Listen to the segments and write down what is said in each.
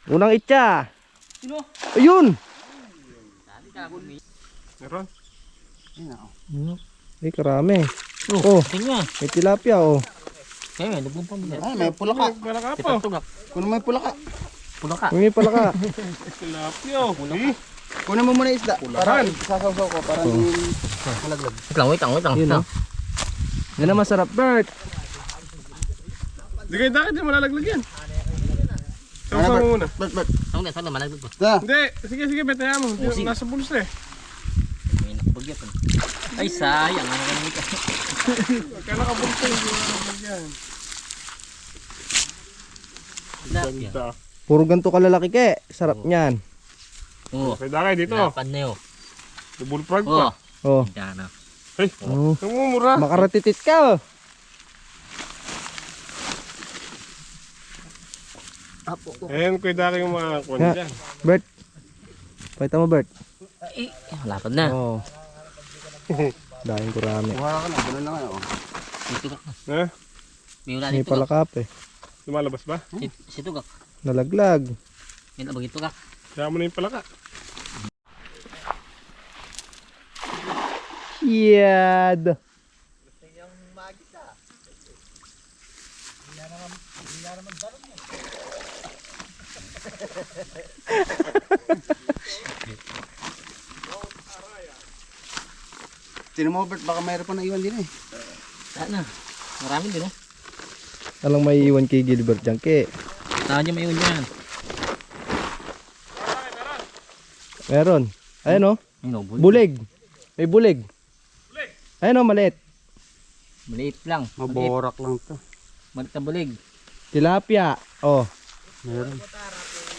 Unang itcha. Sino? Ayun. Meron? Ay, karami. Oh, tingnan. May tilapia oh. Kaya may lubong pa mo. Ay, may pulaka. Wala ka po. Tugak. Kunin mo yung pulaka. Pulo ka. May pala ka. Tilapia oh. Kunin mo muna isda. Para Pulakan. sasawsaw ko. Para hindi malaglag. Wait lang. Yun oh. Yan ang masarap, Bert. Di kayo dakit, di malalaglag yan. Sawa mo muna. Bert. Saan na malagdag ko. Da. Hindi, sige, betaya mo. Nasa pulos na eh. May nakabagyat. Ay, sayang. Ano ka nito? Kaya nakabulos na hindi malalaglag yan. Tilapia. Puro ganito kalalaki ke. Sarap niyan. Oo. Okay, dakay dito. Lapan na yun. Double frog Oo. pa. Oh. Diyan na. Ay, Oh. namumura. Makaratitit ka oh. Ayan, kuya daki yung mga kwan Ha. dyan. Bert. Pakita mo, Bert. Ay, lapan na. Oh. Dahil kurami. Kuha ka na. Ganun lang ano. Si Tugak. Ha? May wala May dito. pala kap eh. Lumalabas ba? Si Tugak. Nalaglag. May nabagit Tugak. Kaya mo na yung palaka. Yad. Tinan mo, Bert. Baka mayroon pa na iwan din eh. Saan na? Marami din oh. Alang may iwan kay Gilbert dyan ke. Saan niya may yan? Meron. Ayan oh. Ay, no, Bulig. May bulig. Ayan oh, maliit. Maliit lang. Maborak lang to. Maliit na bulig. Tilapia. Oh. Meron.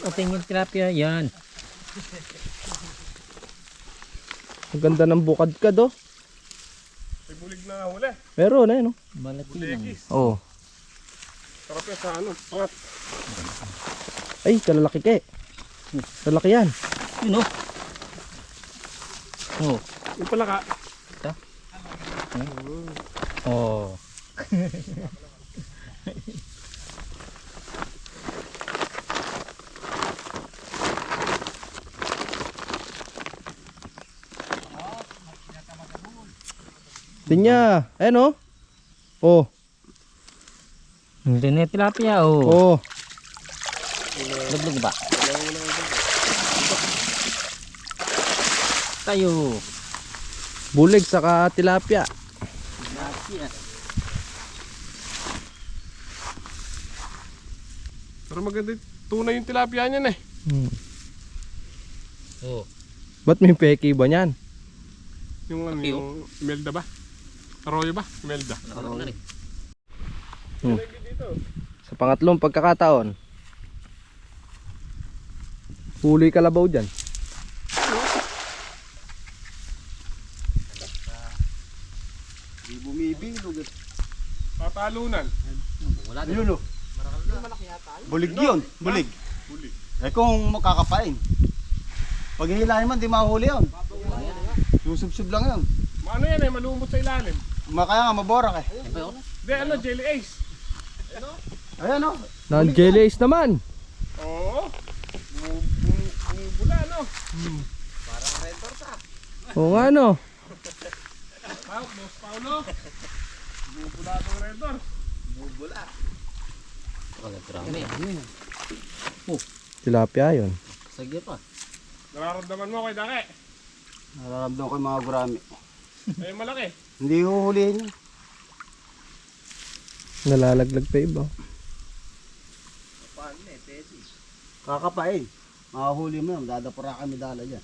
O, tingin tilapia. Yan. Ang ganda ng bukad ka do. May bulig na huli. Meron ayan oh. Malaki lang. Oh. Sarap yan sa ano. Pangat. Ay, kalalaki ke. Lalaki yan. Yun oh. Oh. Yung palaka. Oh. Tinya. Ayan oh. Oh. Hindi na tilapia oh. Oh. Luglug ba? Tayo. Bulig saka tilapia. Tilapia. Pero maganda yung tunay yung tilapia niyan eh. Oh. Ba't may peki ba niyan? Yung ano, Kapio. yung Melda ba? Arroyo ba? Melda. Nakarating na rin. Sa pangatlong pagkakataon. Huli kalabaw dyan. Di bumibilog eh. Tatalunan. Wala din. Yun o. Bulig yun. Bulig. Bulig. Eh kung makakapain. Pag hihilahin man, di mahuli yun. Susubsub lang yun. Ano yan eh, malumot sa ilalim. Kaya nga, maborak eh. Yan ba yun? Hindi, ano, jelly ace. Ayan o. Nan-jelly ace naman. Oo. Bumubula, no? Oo nga no. Boss Paulo. Bumubula itong redor. Wala, grabe. Tilapia yun. Sagya pa. Nararamdaman mo kay Dake. Nararamdaman ko yung mga gurami. Eh, malaki. Hindi huhulihin yun. Nalalaglag pa iba. Kakapain. Makahuli mo yun. Dadapura kami dala dyan.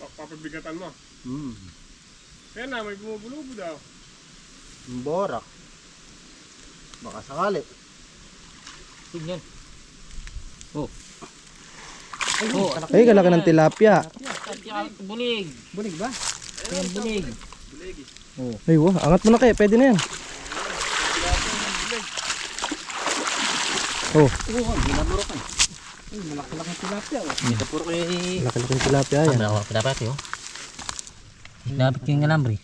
Papabigatan mo. Hmm. Kaya na, may bumubulubo daw. Borak. Baka sakali. Tingnan. Oh. Oh, ay kalaki ng tilapia. Bulig. Bulig ba? Yan, bulig. Ay wah, angat mo na kaya, pwede na yan. Oh, Oo, ginaburo ka. Malaki-laki tilapia. Ginaburo ko yung... laki ng tilapia yan. Dapat yun. Dapat yung alambre.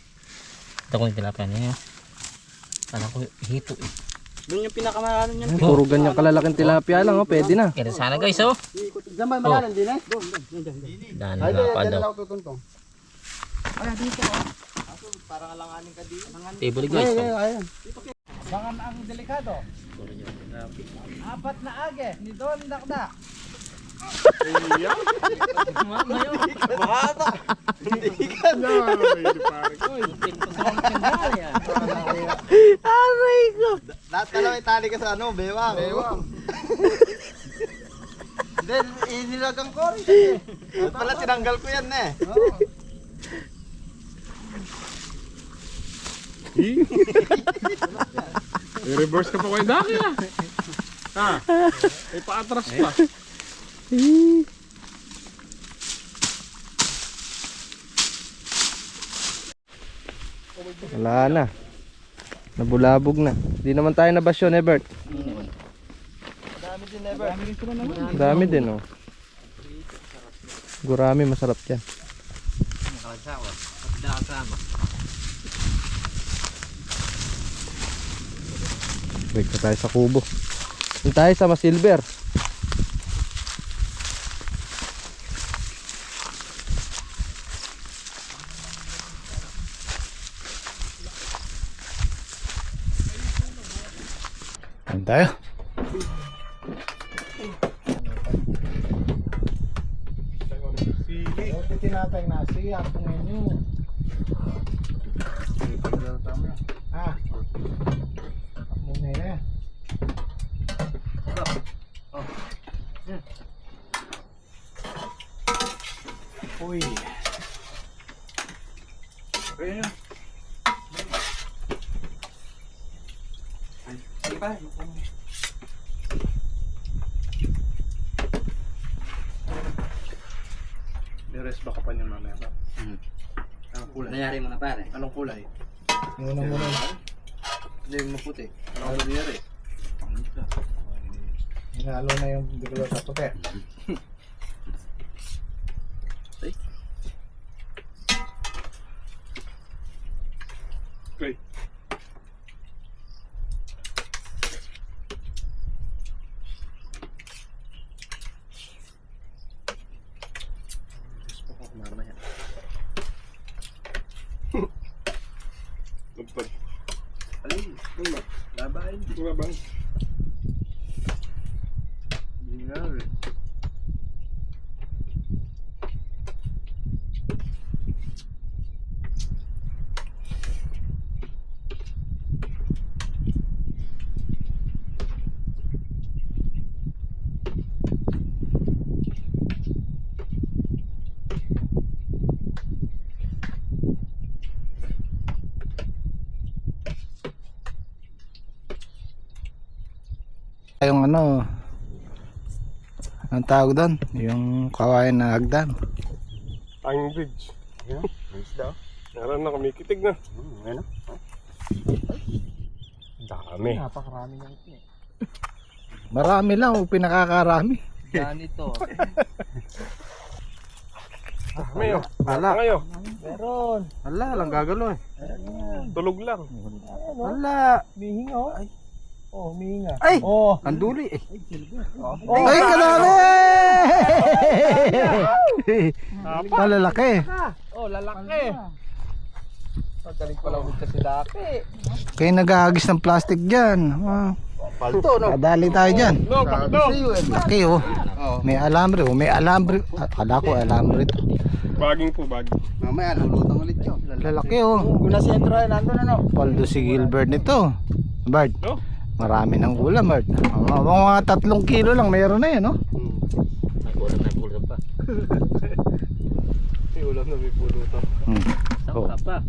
Ito ko yung tilapia niya. Alam ko hito eh. Doon yung pinakamalalo niyan. Puro ganyan kalalaking tilapia lang, oh. Pwede na. Kaya sana guys, oh. Diyan ba malalim din eh? Daan Ay, nga pa diyan daw. lang ako tutuntong. Table guys, oh. Ayan. Bangan ang delikado. Apat na age ni Don Dakdak. Mahaba. Hindi ka. Aray ko. Lahat ka lang itali ka sa ano, bewang. Bewang. Then, inilagang ko rin. At pala tinanggal ko yan eh. I-reverse ka pa kay Daki ah. Ha? Ay paatras pa. Wala na. Nabulabog na. Di naman tayo nabasyon, Ebert. Dami din, oh. Gurami, masarap yan. Wait na tayo sa kubo. Doon tayo sa Masilver. Doon tayo. Tinatay na siya kung inyo. Ha? Muna yan. Uy. I-rest baka pa niya mamaya pa. Anong kulay? Nangyari mo na pare. Anong kulay? Muna. Hindi yung maputi. Anong nangyari? Hinalo na yung diglo sa puti. Okay. Lupad. Labahin. Laban. Hindi nga rin. Yung ano, ang tawag doon, yung kawayan na hagdan. Hanging bridge. Ayan. Ayos daw. Meron na kumikitig na. Ayan. Dami. Napakarami ng ito. Marami lang, o pinakakarami. Daan ito. Dami oh. Wala. Ngayon, Meron. Wala, lang gagalo eh. tulog lang. Wala. Mihinga oh. Ay. Oh, mihinga. Ay! Oh, Anduli eh. ay, kadami! Malalaki. Oh, lalaki. Magaling pala umita si Daki. Kayo nag-aagis ng plastic dyan. Palto, no? Kadali tayo dyan. No, pakdo. Laki oh. May alambre oh. May alambre. Akala ko alambre ito. Baging po, baging. Mamaya, lulutang ulit yun. Lalaki oh. Guna sentro ay nandun ano? Paldo si Gilbert nito. Bart, No? marami ng ulam Bart. Mga 3 kilo lang mayroon na yan oh. Nagkulang pa. May ulam na may pulutan. Oh. Saka pa.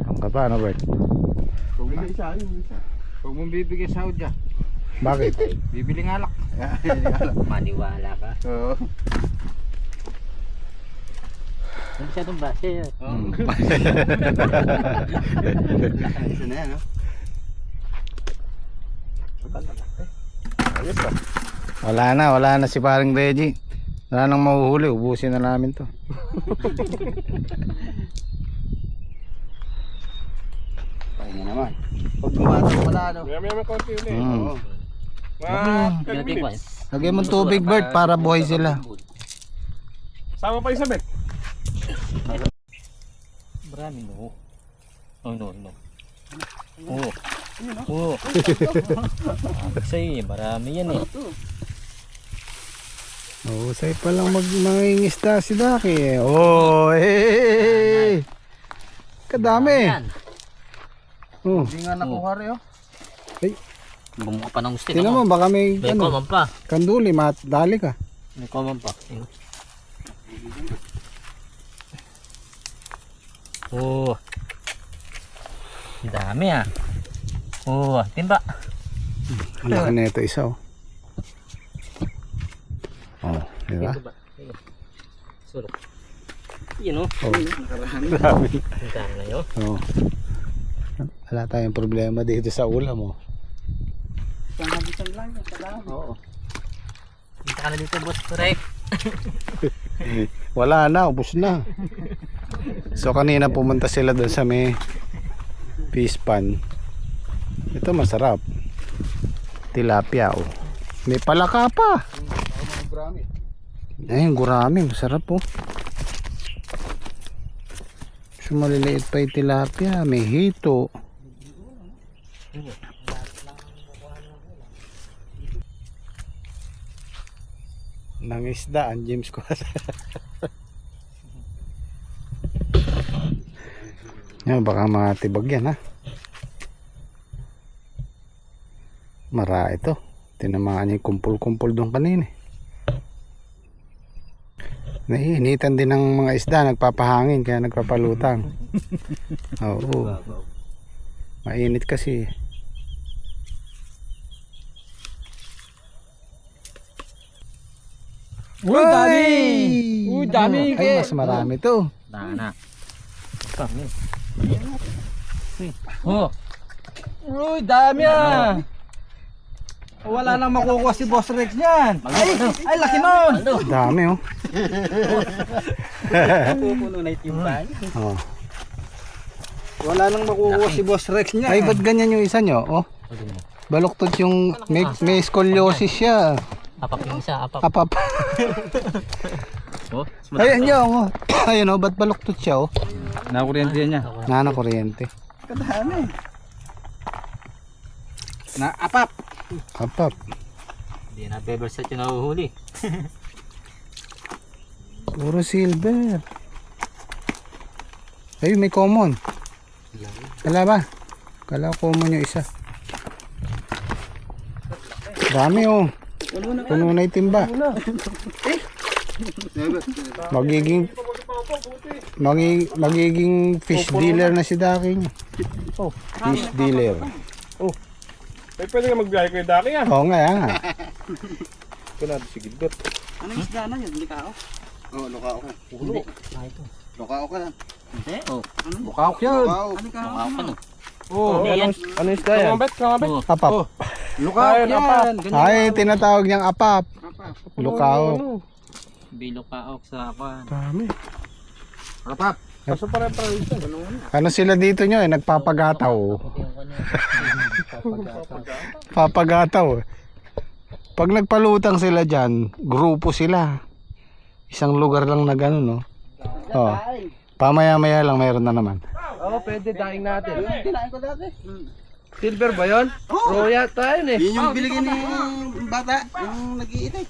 Ang ka pa ano Bart? May isa, yung isa. Huwag mong bibigyan sa Saudya. Bakit? Bibili ng alak. Maniwala ka. Oo. Ano siya itong base? Isa na yan, no? Wala na si paring Reggie. Wala nang mahuhuli, ubusin na namin to. Ayun naman. Pag lumatas wala ano. May konti ulit. Oo. Mga 10 minutes. Lagyan mo tubig, Bert, para buhay sila. Sama pa Isabel. Marami no. Oh no no. Oh. Oh. Kasi marami yan eh. Oo, say pa lang mangingisda si Daki. Oh, hey! Kadami. Yan. Oh, Hindi nga nakuha rin oh. Bumuka pa ng gusto. tingnan mo, baka may May ano, common pa. kanduli, dali ka. May common pa. Oh. Ang dami ah. Oh, timba. Ang laki na ito isa, oh. Oh, di ba? Sulok. Yan oh. Oh, Ang dami na yun. oh. Wala tayong problema dito sa ulam, oh. Oo. Punta ka na dito, boss. Correct. Wala na, ubos na. So kanina pumunta sila doon sa may fish pan. Ito masarap. Tilapia, oh. May palaka pa. Ayun, gurami, masarap, oh. So maliliit pa yung tilapia, may hito. Nang isda, ang James ko. Yan, baka matibag yan, ha. Mara ito. Tinamaan niya yung kumpul-kumpul doon kanina. Naiinitan din ng mga isda, nagpapahangin kaya nagpapalutang. Oo. Mainit kasi. Uy, dami! Uy, dami! Ay, mas marami to. Dana. Dami. Oh. Uy, dami ah! Wala nang makukuha si Boss Rex niyan. Ay, laki nun! Dami, oh. Pupuno na itimpan. Oh. Wala nang makukuha si Boss Rex niyan. Ay, ba't ganyan yung isa nyo? Oh. Baluktot yung may scoliosis siya. Apak yung isa, apak. Apap. Oh. Ayan nyo, oh. Ayun, oh, ba't baluktot siya, oh. Nakuryente niya. Nana kuryente. Kadami. Na apap. Apap. Hindi na paper set yung nahuhuli. Puro silver. Ayun, may common. Kala ba? Kala common yung isa. Dami, oh. Puno na yung timba. Magiging fish dealer na si Daki niya. Fish dealer. Ay, pwede ka magbiyahe kayo Daki ah. Oo nga, ah. Kunado si Gilbert. Anong isda na yun? Likao? Oh, lukao ka. Hindi. Ah, ito. Lukao ka lang. Hindi. Oh. Bukaw yun. Lukao. Mukha pa no. Oh, Yan. Ano isda yan? Kamabet, kamabet. Oh. Apap. lukaw Ayun, yan. Ganyan. Ay, tinatawag niyang apap. Lukaw. Bilo paok sa aqua. Dami. Apap. Kaso pare-pare ito. Ano sila dito nyo, eh? Nagpapagataw. Papagataw. Pag nagpalutang sila dyan, grupo sila. Isang lugar lang na gano'n, no? Oh. Pamaya-maya lang mayroon na naman. Oo, pwede daing natin. Kinain ko dati. Silver ba yun? Roya tayo eh. Yun yung binigyan ni bata, yung nag-iitay.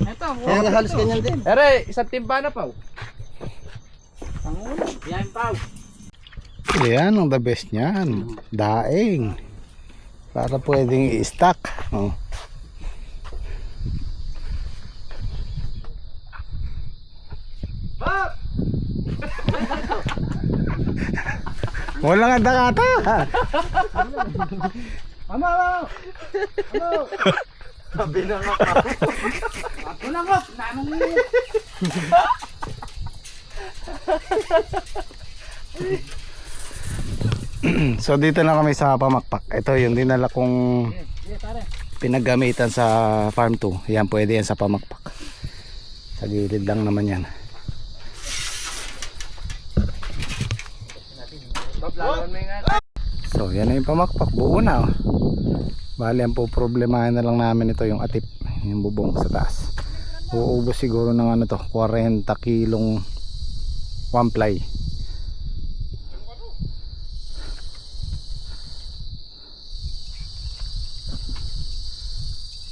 Ito, kaya halos ganyan din. Ere, isang timba na pa. Yan pao. Yan ang the best niyan. Daing. Para pwedeng i-stack. Oh. Wala nga dakata. Ano? Sabi na nga pa. Ako na nga. Nanong So dito na kami sa Pamakpak. Ito yung dinala kong pinagamitan sa farm 2. Yan, pwede yan sa Pamakpak. Sa gilid lang naman yan. So yan na yung pamakpak, buo na oh. Bali ang poproblemahin na lang namin ito yung atip, yung bubong sa taas. Uubos siguro ng ano to, 40 kilong one ply.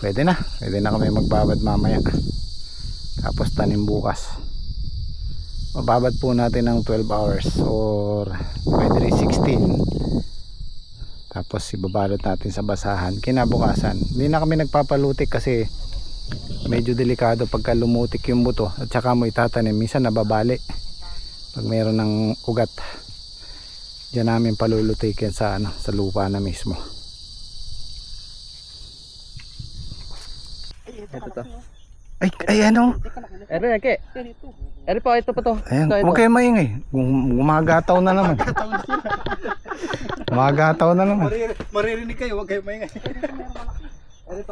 Pwede na kami magbabad mamaya. Tapos tanim bukas. Mababad po natin ng 12 hours or pwede rin 16. Tapos ibabalot natin sa basahan. Kinabukasan, hindi na kami nagpapalutik kasi medyo delikado pagka lumutik yung buto at saka mo itatanim. Minsan nababali pag mayroon ng ugat. Diyan namin palulutikin sa lupa na mismo. Ito to. Ay ano? Ere, Eke. Ere po, ito pa to. Ayan, Ito. huwag kayo maingay. Gumagataw na naman. Gumagataw na naman. Maririnig kayo, huwag kayo maingay.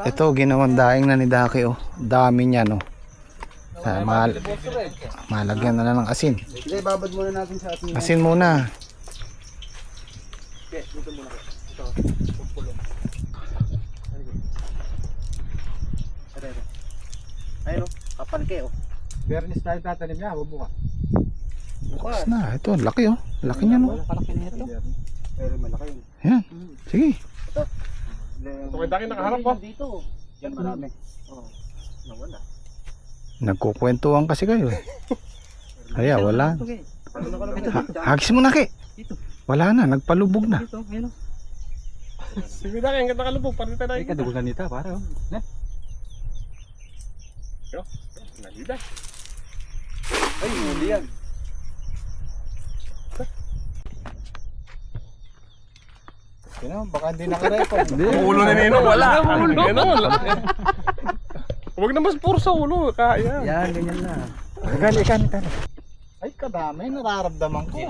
Ito, ginawang daing na ni Daki oh. Dami niya no. Malagyan na lang ng asin. Hindi, babad muna natin sa ating... Asin muna. Dito muna. Ito. Ayun o, kapal kayo. Bernis tayo tatanim niya, bubuka. Bukas na. Ito, laki oh. Laki niya no. Kalaki na ito. Pero malaki yun. Yan. Sige. Ito kay Daki nakaharap ko. Dito. Yan marami. Oo. Nawala. Nagkukwentuhan kasi kayo eh. Kaya wala. Hagis mo na ki. Wala na, nagpalubog na. Ito, ayun o. Sige Daki, ang ganda kalubog. Parang tayo Ay, na kadugulan nito, pare oh. Nalida. Ay, huli yan. Baka hindi nakarecord. Ulo ni Nino, wala. Nino, wala. Huwag na mas puro sa ulo. Kaya. Yan, ganyan na. Ikan. Ay, kadami. Nararamdaman ko.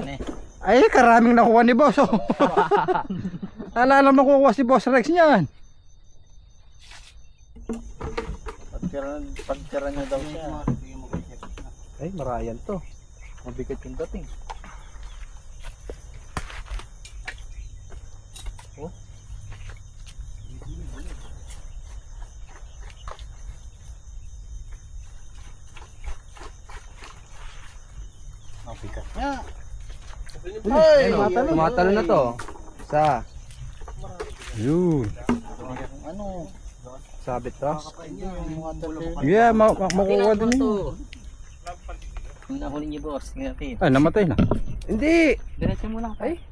Ay, karaming nakuha ni boss oh. Ano na makukuha si Boss Rex niyan? Pagtira niya daw siya. Ay, marayan to. Mabigat yung dating. Mabigat. Ay, tumatalo na to. Isa. Yun. Ano? Sabit to. Yeah, makukuha din yun. Nahuli niyo boss. Ngayon. Ay, namatay na. Hindi. Diretso mo lang. Ay.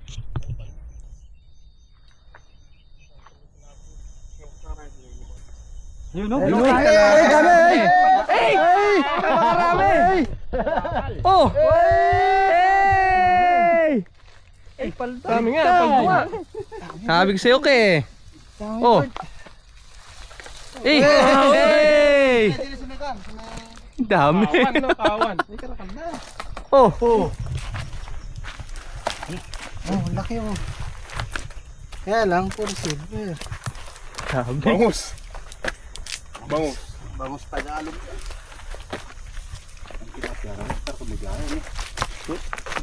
Yun o. Ay, dami. Ay! Ay! Napakarami. Oh! Ay! Ay, palda. Dami nga, palda. Sabi ko sa'yo ke. Oh. Eh! Hey! Dami. Kawan, no? Kawan. Oh. Oh, laki oh. Kaya lang, puro silver. Dami. Bangus. Bangus. Bangus Tagalog. Ang kinapyaran. Pero kumigaya niya.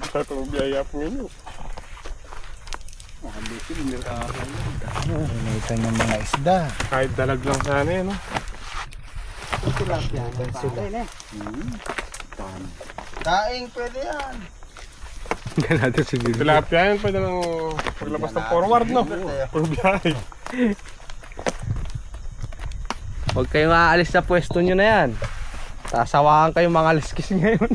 Ito itong biyaya po nyo. Ito yung mga isda. Kahit dalag lang sana eh, no? Daing, pwede yan. Ganado si Bibi. Tilapia yan, pwede nang paglabas ng forward, no? Puro biyahe. Huwag kayong aalis sa pwesto nyo na yan. Sasawakan kayong mga liskis ngayon.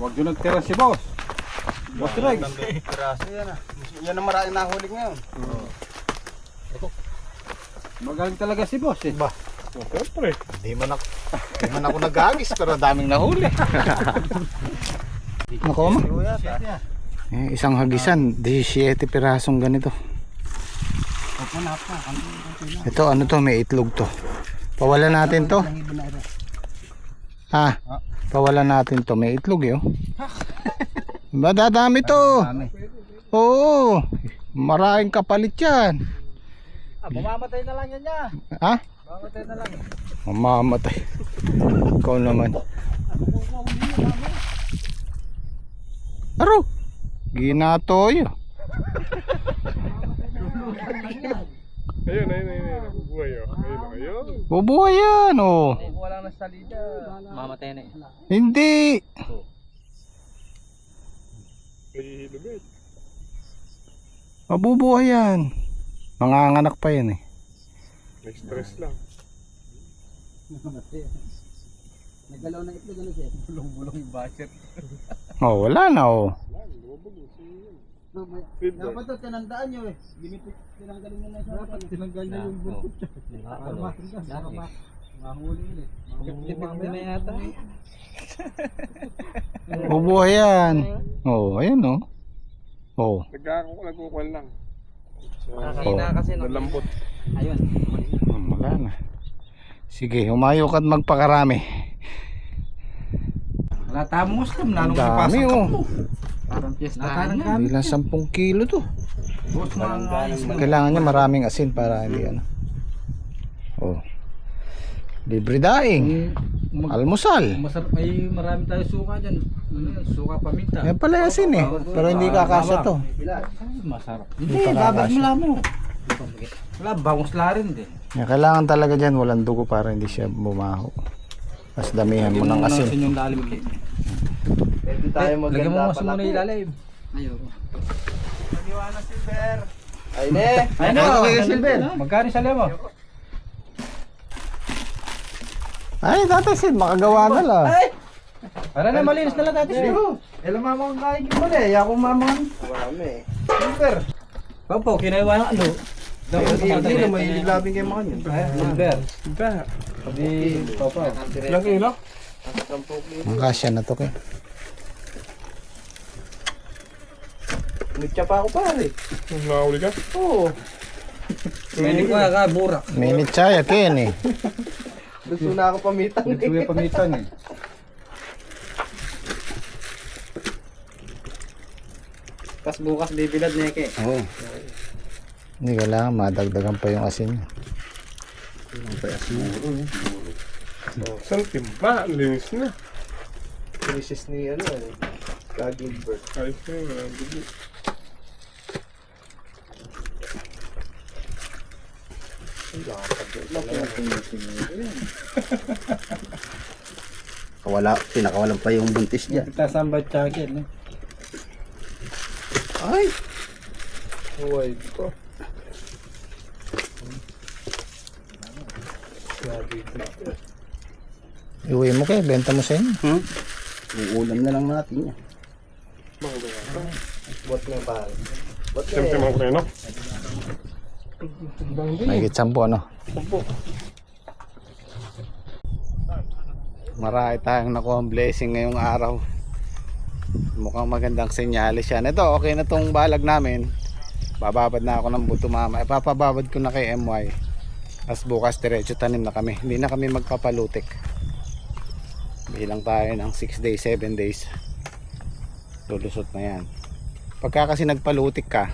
Huwag yun nagtira si boss. Boss Rex. Piraso yan ah. Yan ang maraming nahuli ngayon. Magaling talaga si boss eh. Oh, siyempre. Hindi man ako nag-agis pero daming nahuli. Nakuha mo? Isang hagisan, 17 pirasong ganito. Ito ano to, may itlog to. Pawalan natin to. Ha? Pawalan natin to, may itlog eh. Madadami to. Oo. Maraming kapalit yan. Mamamatay na lang yan niya. Ha? Mamamatay na lang. Mamamatay. Ikaw naman. Aro. Ginatoyo. Ayun. Buhay oh. Ayun. Bubuhay yan oh. Wala na salida. Mamatay na eh. Hindi. Nahihilubit. Mabubuhay yan. Manganganak pa yan eh. May stress lang. Nagalaw na itlog ano siya. Bulong-bulong yung basher. Oh, wala na oh. Dapat ito, tinandaan nyo eh. Tinanggalin nyo na sa harapan. Tinanggal niya yung buntot siya. Mahuli yun eh. Lipit na yata. Bubuhay yan. Oh, ayun oh. Oh. Nagkukuhan lang. Nakakahina kasi no. Nalambot. Ayun. Wala na. Sige, humayo ka at magpakarami. Wala tayong muslim. Ang Lalong dami ipasok oh. mo. Parang piyesta Nakarang yan. kami. Hindi lang 10 kilo to. Boss mga Kailangan niya maraming asin para hindi ano. Oh. Libre daing. Almusal. Masarap ay marami tayo suka dyan. Ano yun? Suka paminta. Yan pala yung asin eh. Pero hindi kakasya to. Masarap. Hindi Hindi, pa babag kakasya. mo lang mo. Wala, bangus la rin din. Yan, kailangan talaga dyan walang dugo para hindi siya bumaho. Mas damihan mo ng asin. Yung lalim eh. Pwede tayo Lagyan mo maganda mas muna yung lalim. Ayun. Ay ne! Ay no, Silver. Magkano sa lemo? Ay, Tatay Sid, makagawa na lang. Para na malinis na lang dati. Ilang mamang kain mo na eh. Ako mamang. Marami eh. Super. Papo, kinaiwa ng ano? Hindi na may labing kayo mga yun. Silver. Sabi, Papa. Ilang kilo? Ang kasya na to kay. Nagtya pa ako pare. Nakahuli ka? Oo. Hindi ko nga burak. Minit chaya ken eh. Gusto na ako pamitan Gusto yung pamitan eh. Tapos bukas bibilad na yake. Oo. Hindi kailangan madagdagan pa yung asin niya. Saan timba? Linis na. Princess ni ano eh. Gilbert. Ayos na yun. Walang dugo. Pinakawalan pa yung buntis niya. Kita sambat tsakin. Ay! Huwag ko. Iuwi mo kay, benta mo sa inyo. Uulam na lang natin yan. Bot nga pare. Bot nga Siyempre mga preno. Mahigit 10 ano. Marami tayong nakuha ang blessing ngayong araw. Mukhang magandang senyales yan. Ito, okay na tong balag namin. Bababad na ako ng buto mama. Ipapababad ko na kay MY. As bukas diretso tanim na kami. Hindi na kami magpapalutik. Bilang tayo ng 6 days, 7 days. Lulusot na yan. Pagka kasi nagpalutik ka,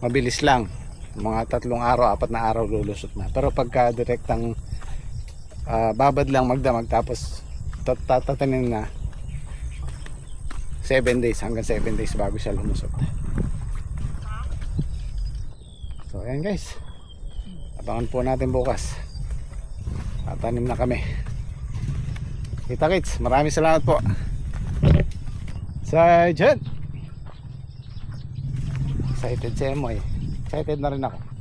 mabilis lang. Mga 3 araw, 4 na araw lulusot na. Pero pagka direktang babad lang magdamag tapos tatanim na 7 days hanggang 7 days bago siya lumusot. So ayan guys, abangan po natin bukas. Tatanim na kami. Kita kits, maraming salamat po sa dyan. Excited si Emoy. Excited na rin ako.